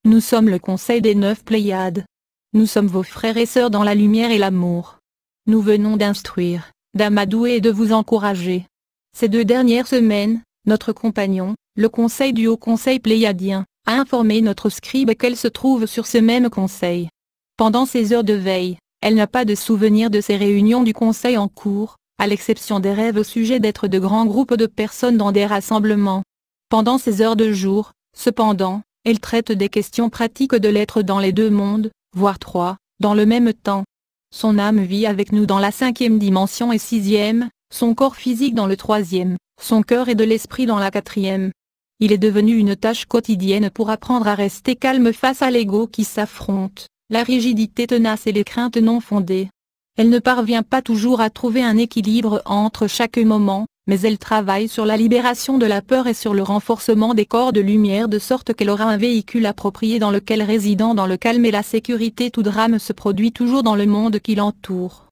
Nous sommes le conseil des 9 Pléiades. Nous sommes vos frères et sœurs dans la lumière et l'amour. Nous venons d'instruire, d'amadouer et de vous encourager. Ces 2 dernières semaines, notre compagnon, le conseil du Haut Conseil pléiadien, a informé notre scribe qu'elle se trouve sur ce même conseil. Pendant ces heures de veille, elle n'a pas de souvenir de ces réunions du conseil en cours, à l'exception des rêves au sujet d'être de grands groupes de personnes dans des rassemblements. Pendant ces heures de jour, cependant, elle traite des questions pratiques de l'être dans les 2 mondes, voire 3, dans le même temps. Son âme vit avec nous dans la 5e dimension et 6e, son corps physique dans le 3e, son cœur et de l'esprit dans la 4e. Il est devenu une tâche quotidienne pour apprendre à rester calme face à l'ego qui s'affronte, la rigidité tenace et les craintes non fondées. Elle ne parvient pas toujours à trouver un équilibre entre chaque moment, mais elle travaille sur la libération de la peur et sur le renforcement des corps de lumière de sorte qu'elle aura un véhicule approprié dans lequel résidant dans le calme et la sécurité tout drame se produit toujours dans le monde qui l'entoure.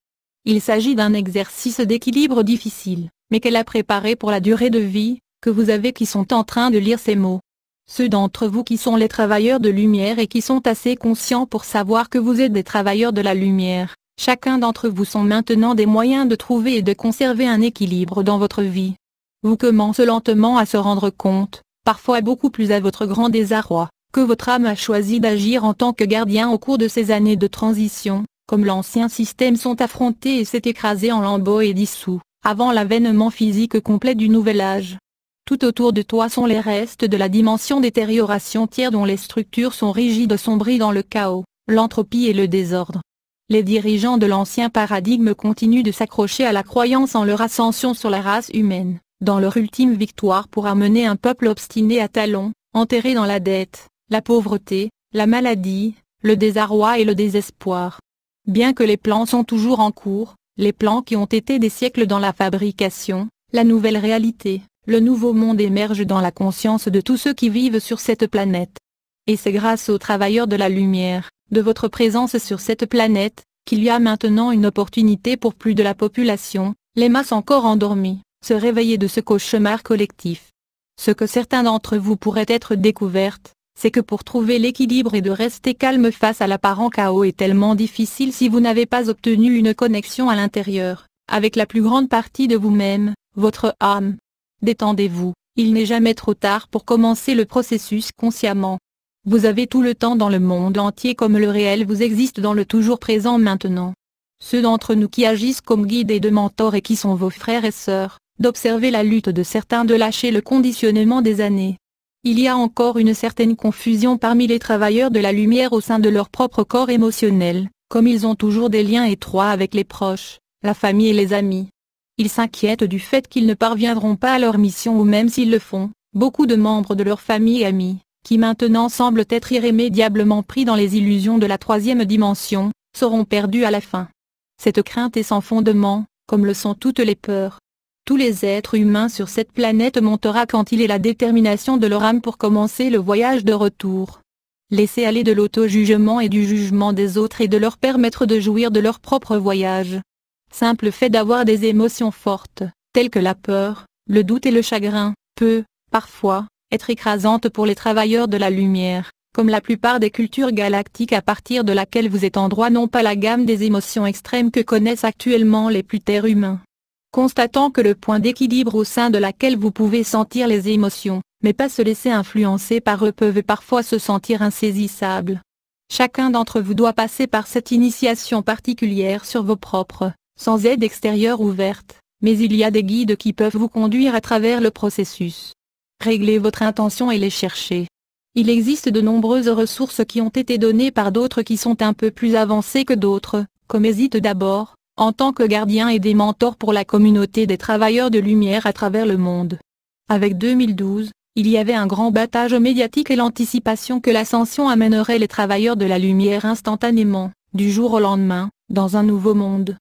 Il s'agit d'un exercice d'équilibre difficile, mais qu'elle a préparé pour la durée de vie, que vous avez qui sont en train de lire ces mots. Ceux d'entre vous qui sont les travailleurs de lumière et qui sont assez conscients pour savoir que vous êtes des travailleurs de la lumière, chacun d'entre vous sont maintenant des moyens de trouver et de conserver un équilibre dans votre vie. Vous commencez lentement à se rendre compte, parfois beaucoup plus à votre grand désarroi, que votre âme a choisi d'agir en tant que gardien au cours de ces années de transition, comme l'ancien système sont affrontés et s'est écrasé en lambeaux et dissous, avant l'avènement physique complet du nouvel âge. Tout autour de toi sont les restes de la dimension détérioration tiers dont les structures sont rigides sombries dans le chaos, l'entropie et le désordre. Les dirigeants de l'ancien paradigme continuent de s'accrocher à la croyance en leur ascension sur la race humaine, dans leur ultime victoire pour amener un peuple obstiné à talons, enterré dans la dette, la pauvreté, la maladie, le désarroi et le désespoir. Bien que les plans sont toujours en cours, les plans qui ont été des siècles dans la fabrication, la nouvelle réalité, le nouveau monde émerge dans la conscience de tous ceux qui vivent sur cette planète. Et c'est grâce aux travailleurs de la lumière, de votre présence sur cette planète, qu'il y a maintenant une opportunité pour plus de la population, les masses encore endormies, se réveiller de ce cauchemar collectif. Ce que certains d'entre vous pourraient être découvertes, c'est que pour trouver l'équilibre et de rester calme face à l'apparent chaos est tellement difficile si vous n'avez pas obtenu une connexion à l'intérieur, avec la plus grande partie de vous-même, votre âme. Détendez-vous, il n'est jamais trop tard pour commencer le processus consciemment. Vous avez tout le temps dans le monde entier comme le réel vous existe dans le toujours présent maintenant. Ceux d'entre nous qui agissent comme guides et de mentors et qui sont vos frères et sœurs, d'observer la lutte de certains de lâcher le conditionnement des années. Il y a encore une certaine confusion parmi les travailleurs de la lumière au sein de leur propre corps émotionnel, comme ils ont toujours des liens étroits avec les proches, la famille et les amis. Ils s'inquiètent du fait qu'ils ne parviendront pas à leur mission ou même s'ils le font, beaucoup de membres de leur famille et amis, qui maintenant semblent être irrémédiablement pris dans les illusions de la 3e dimension, seront perdus à la fin. Cette crainte est sans fondement, comme le sont toutes les peurs. Tous les êtres humains sur cette planète montera quand il est la détermination de leur âme pour commencer le voyage de retour. Laissez aller de l'auto-jugement et du jugement des autres et de leur permettre de jouir de leur propre voyage. Simple fait d'avoir des émotions fortes, telles que la peur, le doute et le chagrin, peut, parfois, être écrasante pour les travailleurs de la lumière, comme la plupart des cultures galactiques à partir de laquelle vous êtes en droit n'ont pas la gamme des émotions extrêmes que connaissent actuellement les plus terres humains. Constatant que le point d'équilibre au sein de laquelle vous pouvez sentir les émotions, mais pas se laisser influencer par eux peuvent parfois se sentir insaisissables. Chacun d'entre vous doit passer par cette initiation particulière sur vos propres, sans aide extérieure ouverte, mais il y a des guides qui peuvent vous conduire à travers le processus. Réglez votre intention et les cherchez. Il existe de nombreuses ressources qui ont été données par d'autres qui sont un peu plus avancées que d'autres, comme Hésite d'abord, en tant que gardien et des mentors pour la communauté des travailleurs de lumière à travers le monde. Avec 2012, il y avait un grand battage médiatique et l'anticipation que l'ascension amènerait les travailleurs de la lumière instantanément, du jour au lendemain, dans un nouveau monde.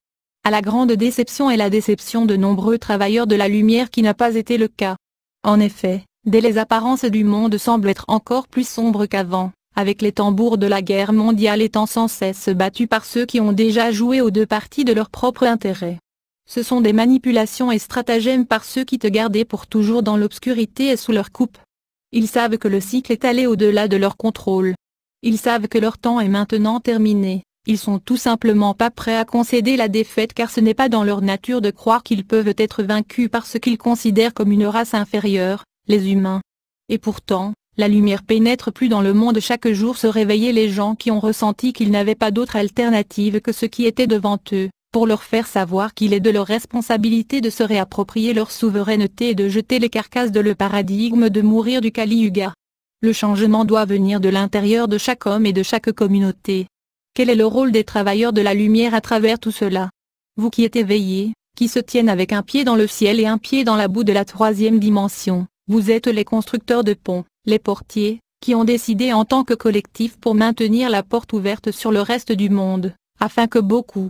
À la grande déception et la déception de nombreux travailleurs de la lumière qui n'a pas été le cas. En effet, dès les apparences du monde semblent être encore plus sombres qu'avant, avec les tambours de la guerre mondiale étant sans cesse battus par ceux qui ont déjà joué aux 2 parties de leur propre intérêt. Ce sont des manipulations et stratagèmes par ceux qui te gardaient pour toujours dans l'obscurité et sous leur coupe. Ils savent que le cycle est allé au-delà de leur contrôle. Ils savent que leur temps est maintenant terminé, ils sont tout simplement pas prêts à concéder la défaite car ce n'est pas dans leur nature de croire qu'ils peuvent être vaincus par ce qu'ils considèrent comme une race inférieure, les humains. Et pourtant, la lumière pénètre plus dans le monde chaque jour se réveiller les gens qui ont ressenti qu'ils n'avaient pas d'autre alternative que ce qui était devant eux, pour leur faire savoir qu'il est de leur responsabilité de se réapproprier leur souveraineté et de jeter les carcasses de le paradigme de mourir du Kali Yuga. Le changement doit venir de l'intérieur de chaque homme et de chaque communauté. Quel est le rôle des travailleurs de la lumière à travers tout cela? Vous qui êtes éveillés, qui se tiennent avec un pied dans le ciel et un pied dans la boue de la troisième dimension, vous êtes les constructeurs de ponts, les portiers, qui ont décidé en tant que collectif pour maintenir la porte ouverte sur le reste du monde, afin que beaucoup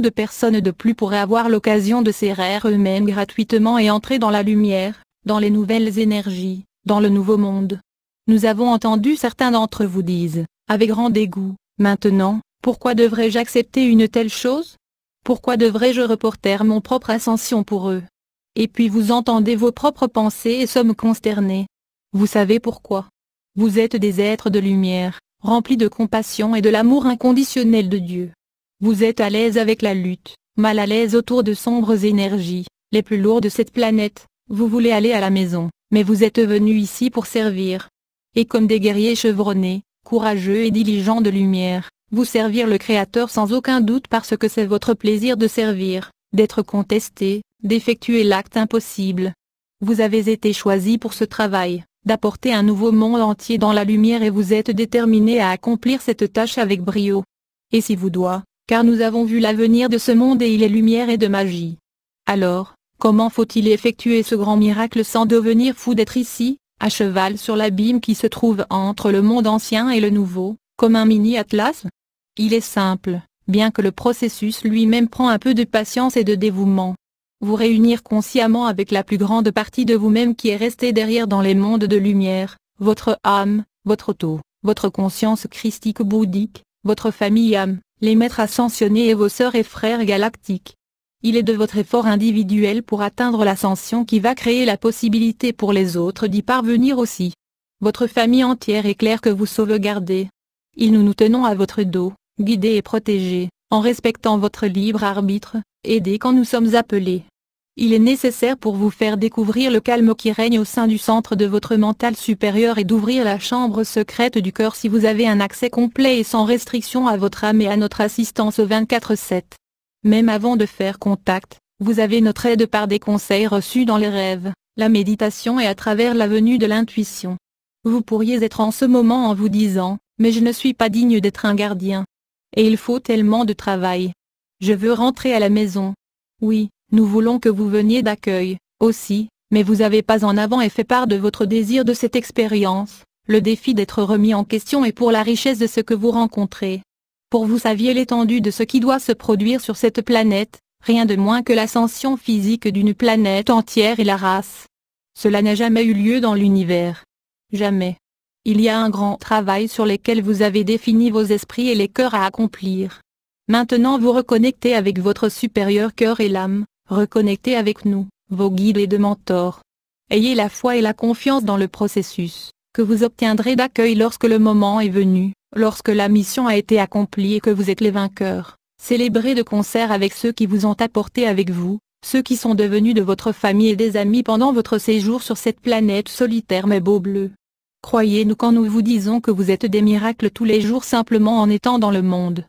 de personnes de plus pourraient avoir l'occasion de s'éraire eux-mêmes gratuitement et entrer dans la lumière, dans les nouvelles énergies, dans le nouveau monde. Nous avons entendu certains d'entre vous disent, avec grand dégoût, maintenant, pourquoi devrais-je accepter une telle chose? Pourquoi devrais-je reporter mon propre ascension pour eux? Et puis vous entendez vos propres pensées et sommes consternés. Vous savez pourquoi? Vous êtes des êtres de lumière, remplis de compassion et de l'amour inconditionnel de Dieu. Vous êtes à l'aise avec la lutte, mal à l'aise autour de sombres énergies, les plus lourdes de cette planète, vous voulez aller à la maison, mais vous êtes venus ici pour servir. Et comme des guerriers chevronnés, courageux et diligents de lumière, vous servir le Créateur sans aucun doute parce que c'est votre plaisir de servir, d'être contesté, d'effectuer l'acte impossible. Vous avez été choisis pour ce travail, d'apporter un nouveau monde entier dans la lumière et vous êtes déterminés à accomplir cette tâche avec brio. Et si vous doit, car nous avons vu l'avenir de ce monde et il est lumière et de magie. Alors, comment faut-il effectuer ce grand miracle sans devenir fou d'être ici, à cheval sur l'abîme qui se trouve entre le monde ancien et le nouveau, comme un mini-atlas? Il est simple, bien que le processus lui-même prend un peu de patience et de dévouement. Vous réunir consciemment avec la plus grande partie de vous-même qui est restée derrière dans les mondes de lumière, votre âme, votre auto, votre conscience christique bouddhique, votre famille âme, les maîtres ascensionnés et vos sœurs et frères galactiques. Il est de votre effort individuel pour atteindre l'ascension qui va créer la possibilité pour les autres d'y parvenir aussi. Votre famille entière est claire que vous sauvegardez. Nous tenons à votre dos, guidés et protégés, en respectant votre libre arbitre, aidez quand nous sommes appelés. Il est nécessaire pour vous faire découvrir le calme qui règne au sein du centre de votre mental supérieur et d'ouvrir la chambre secrète du cœur si vous avez un accès complet et sans restriction à votre âme et à notre assistance au 24/7. Même avant de faire contact, vous avez notre aide par des conseils reçus dans les rêves, la méditation et à travers la venue de l'intuition. Vous pourriez être en ce moment en vous disant, mais je ne suis pas digne d'être un gardien. Et il faut tellement de travail. Je veux rentrer à la maison. Oui, nous voulons que vous veniez d'accueil, aussi, mais vous avez pas en avant et fait part de votre désir de cette expérience, le défi d'être remis en question et pour la richesse de ce que vous rencontrez. Pour vous saviez l'étendue de ce qui doit se produire sur cette planète, rien de moins que l'ascension physique d'une planète entière et la race. Cela n'a jamais eu lieu dans l'univers. Jamais. Il y a un grand travail sur lequel vous avez défini vos esprits et les cœurs à accomplir. Maintenant vous reconnectez avec votre supérieur cœur et l'âme, reconnectez avec nous, vos guides et de mentors. Ayez la foi et la confiance dans le processus, que vous obtiendrez d'accueil lorsque le moment est venu, lorsque la mission a été accomplie et que vous êtes les vainqueurs. Célébrez de concert avec ceux qui vous ont apporté avec vous, ceux qui sont devenus de votre famille et des amis pendant votre séjour sur cette planète solitaire mais beau bleu. Croyez-nous quand nous vous disons que vous êtes des miracles tous les jours simplement en étant dans le monde.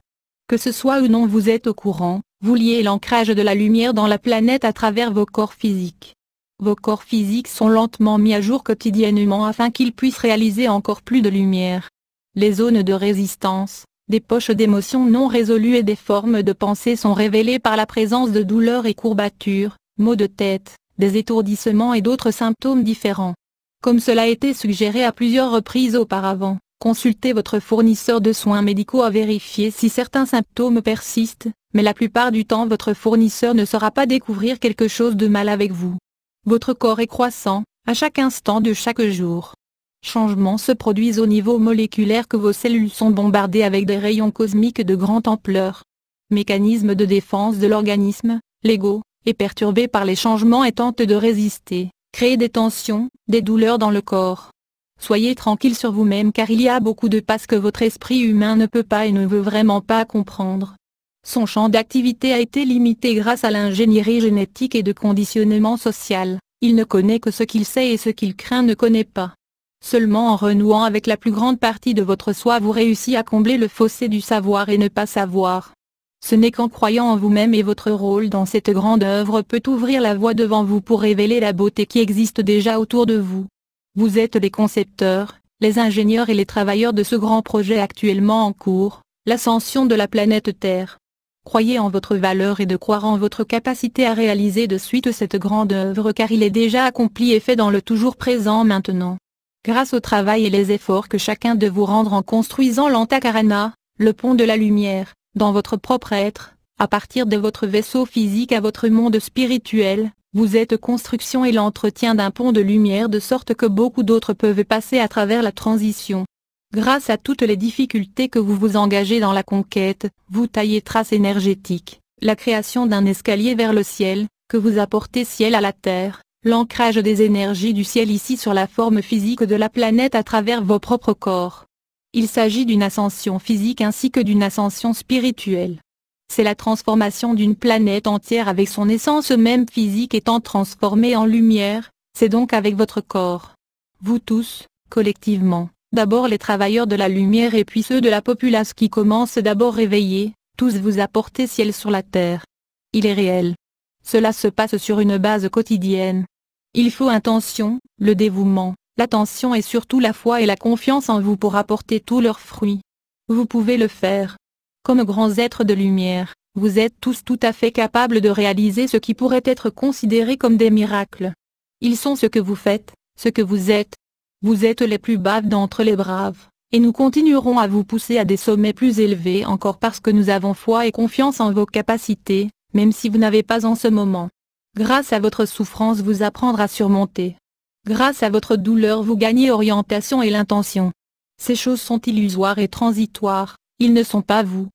Que ce soit ou non vous êtes au courant, vous liez l'ancrage de la lumière dans la planète à travers vos corps physiques. Vos corps physiques sont lentement mis à jour quotidiennement afin qu'ils puissent réaliser encore plus de lumière. Les zones de résistance, des poches d'émotions non résolues et des formes de pensée sont révélées par la présence de douleurs et courbatures, maux de tête, des étourdissements et d'autres symptômes différents. Comme cela a été suggéré à plusieurs reprises auparavant, consultez votre fournisseur de soins médicaux à vérifier si certains symptômes persistent, mais la plupart du temps votre fournisseur ne saura pas découvrir quelque chose de mal avec vous. Votre corps est croissant, à chaque instant de chaque jour. Changements se produisent au niveau moléculaire que vos cellules sont bombardées avec des rayons cosmiques de grande ampleur. Mécanisme de défense de l'organisme, l'ego, est perturbé par les changements et tente de résister, créer des tensions, des douleurs dans le corps. Soyez tranquille sur vous-même car il y a beaucoup de passes que votre esprit humain ne peut pas et ne veut vraiment pas comprendre. Son champ d'activité a été limité grâce à l'ingénierie génétique et de conditionnement social, il ne connaît que ce qu'il sait et ce qu'il craint ne connaît pas. Seulement en renouant avec la plus grande partie de votre soi vous réussissez à combler le fossé du savoir et ne pas savoir. Ce n'est qu'en croyant en vous-même et votre rôle dans cette grande œuvre peut ouvrir la voie devant vous pour révéler la beauté qui existe déjà autour de vous. Vous êtes les concepteurs, les ingénieurs et les travailleurs de ce grand projet actuellement en cours, l'ascension de la planète Terre. Croyez en votre valeur et de croire en votre capacité à réaliser de suite cette grande œuvre car il est déjà accompli et fait dans le toujours présent maintenant. Grâce au travail et les efforts que chacun de vous rendre en construisant l'Antakarana, le pont de la lumière, dans votre propre être, à partir de votre vaisseau physique à votre monde spirituel, vous êtes construction et l'entretien d'un pont de lumière de sorte que beaucoup d'autres peuvent passer à travers la transition. Grâce à toutes les difficultés que vous vous engagez dans la conquête, vous taillez trace énergétique, la création d'un escalier vers le ciel, que vous apportez ciel à la terre, l'ancrage des énergies du ciel ici sur la forme physique de la planète à travers vos propres corps. Il s'agit d'une ascension physique ainsi que d'une ascension spirituelle. C'est la transformation d'une planète entière avec son essence même physique étant transformée en lumière, c'est donc avec votre corps. Vous tous, collectivement, d'abord les travailleurs de la lumière et puis ceux de la populace qui commencent d'abord réveillés, tous vous apportez ciel sur la terre. Il est réel. Cela se passe sur une base quotidienne. Il faut intention, le dévouement, l'attention et surtout la foi et la confiance en vous pour apporter tous leurs fruits. Vous pouvez le faire. Comme grands êtres de lumière, vous êtes tous tout à fait capables de réaliser ce qui pourrait être considéré comme des miracles. Ils sont ce que vous faites, ce que vous êtes. Vous êtes les plus braves d'entre les braves, et nous continuerons à vous pousser à des sommets plus élevés encore parce que nous avons foi et confiance en vos capacités, même si vous n'avez pas en ce moment. Grâce à votre souffrance vous apprendre à surmonter. Grâce à votre douleur vous gagnez orientation et l'intention. Ces choses sont illusoires et transitoires, ils ne sont pas vous.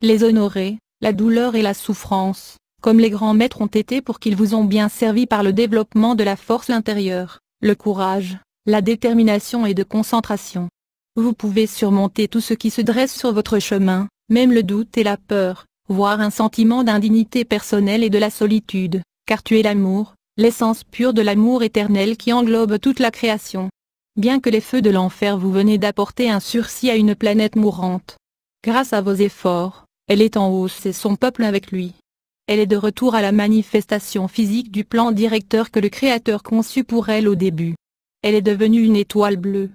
Les honorer, la douleur et la souffrance, comme les grands maîtres ont été pour qu'ils vous ont bien servi par le développement de la force intérieure, le courage, la détermination et de concentration. Vous pouvez surmonter tout ce qui se dresse sur votre chemin, même le doute et la peur, voire un sentiment d'indignité personnelle et de la solitude, car tu es l'amour, l'essence pure de l'amour éternel qui englobe toute la création. Bien que les feux de l'enfer vous venez d'apporter un sursis à une planète mourante. Grâce à vos efforts, elle est en hausse et son peuple avec lui. Elle est de retour à la manifestation physique du plan directeur que le Créateur conçut pour elle au début. Elle est devenue une étoile bleue.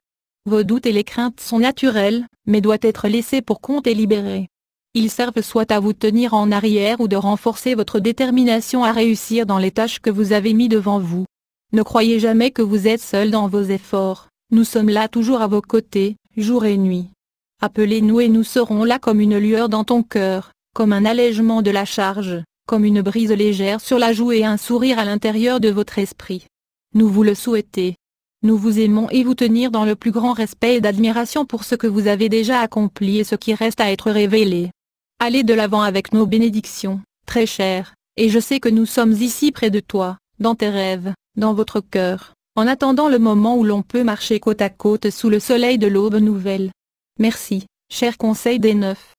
Vos doutes et les craintes sont naturels, mais doivent être laissés pour compte et libérés. Ils servent soit à vous tenir en arrière ou de renforcer votre détermination à réussir dans les tâches que vous avez mis devant vous. Ne croyez jamais que vous êtes seul dans vos efforts, nous sommes là toujours à vos côtés, jour et nuit. Appelez-nous et nous serons là comme une lueur dans ton cœur, comme un allègement de la charge, comme une brise légère sur la joue et un sourire à l'intérieur de votre esprit. Nous vous le souhaitons. Nous vous aimons et vous tenir dans le plus grand respect et d'admiration pour ce que vous avez déjà accompli et ce qui reste à être révélé. Allez de l'avant avec nos bénédictions, très cher, et je sais que nous sommes ici près de toi, dans tes rêves, dans votre cœur, en attendant le moment où l'on peut marcher côte à côte sous le soleil de l'aube nouvelle. Merci, cher Conseil des Neuf.